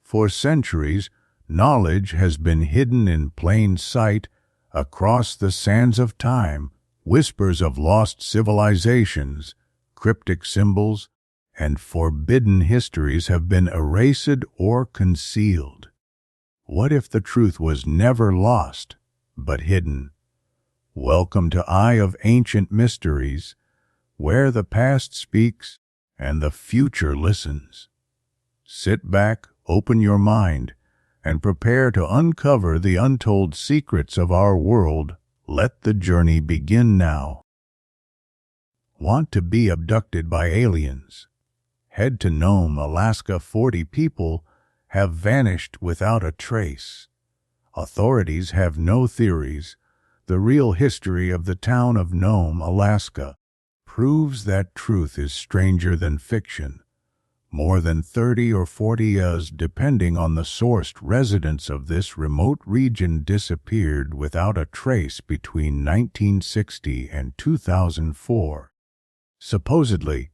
For centuries, knowledge has been hidden in plain sight across the sands of time. Whispers of lost civilizations, cryptic symbols, and forbidden histories have been erased or concealed. What if the truth was never lost, but hidden? Welcome to Eye of Ancient Mysteries, where the past speaks and the future listens. Sit back, open your mind, and prepare to uncover the untold secrets of our world. Let the journey begin now. Want to be abducted by aliens? Head to Nome, Alaska. 40 people have vanished without a trace. Authorities have no theories. The real history of the town of Nome, Alaska, proves that truth is stranger than fiction. More than 30 or 40 years, depending on the source, residents of this remote region disappeared without a trace between 1960 and 2004. Supposedly,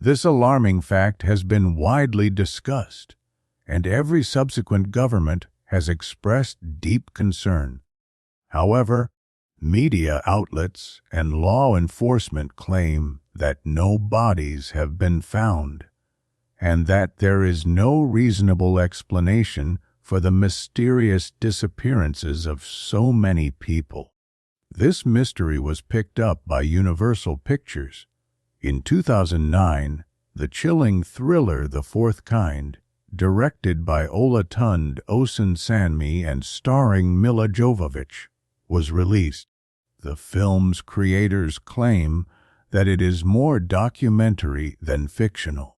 this alarming fact has been widely discussed, and every subsequent government has expressed deep concern. However, media outlets and law enforcement claim that no bodies have been found, and that there is no reasonable explanation for the mysterious disappearances of so many people. This mystery was picked up by Universal Pictures. In 2009, the chilling thriller The Fourth Kind, directed by Olatunde Osunsanmi and starring Milla Jovovich, was released. The film's creators claim that it is more documentary than fictional.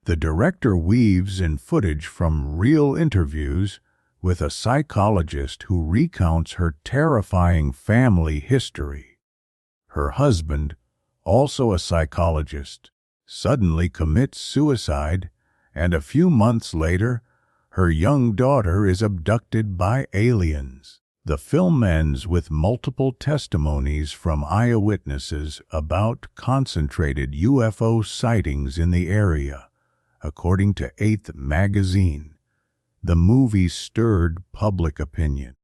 The director weaves in footage from real interviews with a psychologist who recounts her terrifying family history. Her husband, also a psychologist, suddenly commits suicide, and a few months later, her young daughter is abducted by aliens. The film ends with multiple testimonies from eyewitnesses about concentrated UFO sightings in the area. According to 8th magazine, the movie stirred public opinion.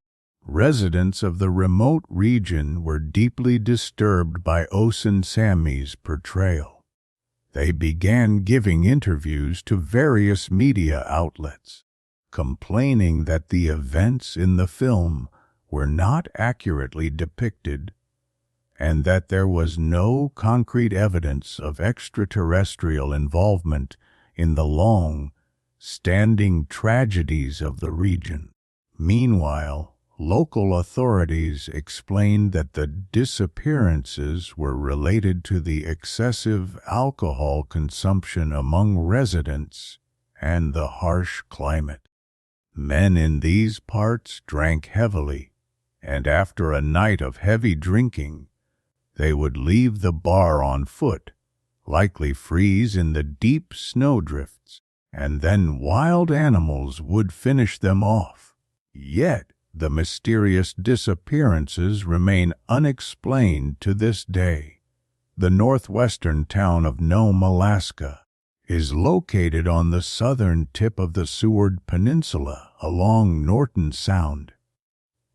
Residents of the remote region were deeply disturbed by Osunsanmi's portrayal. They began giving interviews to various media outlets, complaining that the events in the film were not accurately depicted and that there was no concrete evidence of extraterrestrial involvement in the long-standing tragedies of the region. Meanwhile, local authorities explained that the disappearances were related to the excessive alcohol consumption among residents and the harsh climate. Men in these parts drank heavily, and after a night of heavy drinking, they would leave the bar on foot, likely freeze in the deep snowdrifts, and then wild animals would finish them off. Yet, the mysterious disappearances remain unexplained to this day. The northwestern town of Nome, Alaska, is located on the southern tip of the Seward Peninsula along Norton Sound.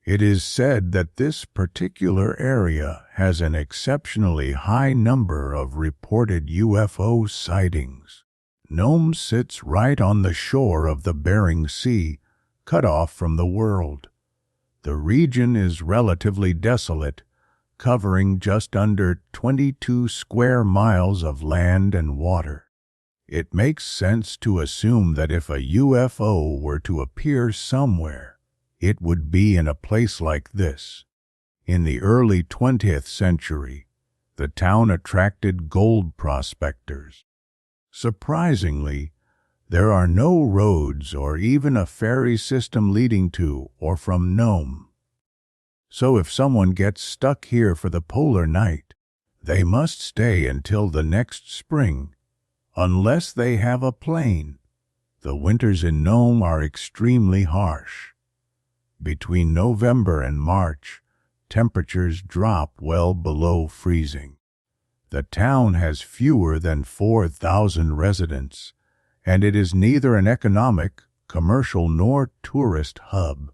It is said that this particular area has an exceptionally high number of reported UFO sightings. Nome sits right on the shore of the Bering Sea, cut off from the world. The region is relatively desolate, covering just under 22 square miles of land and water. It makes sense to assume that if a UFO were to appear somewhere, it would be in a place like this. In the early 20th century, the town attracted gold prospectors. Surprisingly, there are no roads or even a ferry system leading to or from Nome. So if someone gets stuck here for the polar night, they must stay until the next spring, unless they have a plane. The winters in Nome are extremely harsh. Between November and March, temperatures drop well below freezing. The town has fewer than 4,000 residents, and it is neither an economic, commercial nor tourist hub.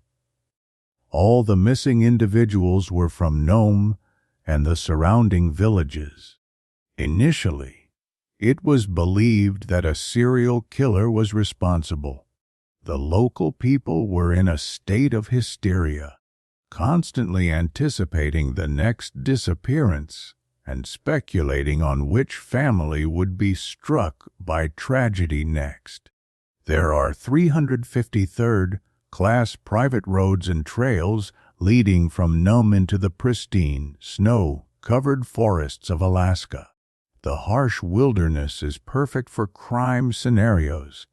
All the missing individuals were from Nome and the surrounding villages. Initially, it was believed that a serial killer was responsible. The local people were in a state of hysteria, constantly anticipating the next disappearance and speculating on which family would be struck by tragedy next. There are 353rd-class private roads and trails leading from Nome into the pristine, snow-covered forests of Alaska. The harsh wilderness is perfect for crime scenarios,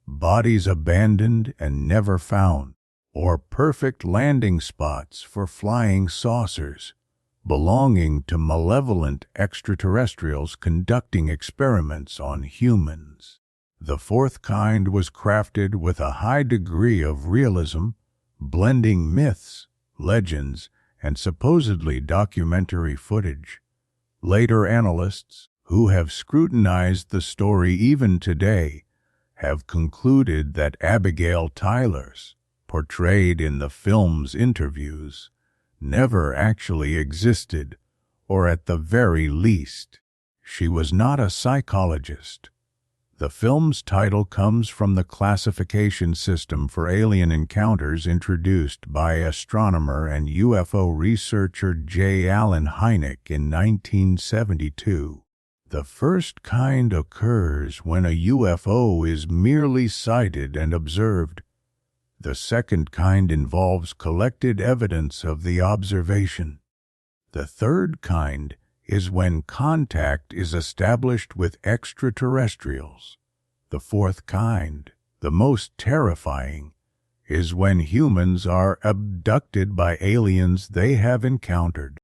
bodies abandoned and never found, or perfect landing spots for flying saucers belonging to malevolent extraterrestrials conducting experiments on humans. The fourth kind was crafted with a high degree of realism, blending myths, legends, and supposedly documentary footage. Later analysts, who have scrutinized the story even today, have concluded that Abigail Tyler's, portrayed in the film's interviews, never actually existed, or at the very least, she was not a psychologist. The film's title comes from the classification system for alien encounters introduced by astronomer and UFO researcher J. Allen Hynek in 1972. The first kind occurs when a UFO is merely sighted and observed. The second kind involves collected evidence of the observation. The third kind is when contact is established with extraterrestrials. The fourth kind, the most terrifying, is when humans are abducted by aliens they have encountered.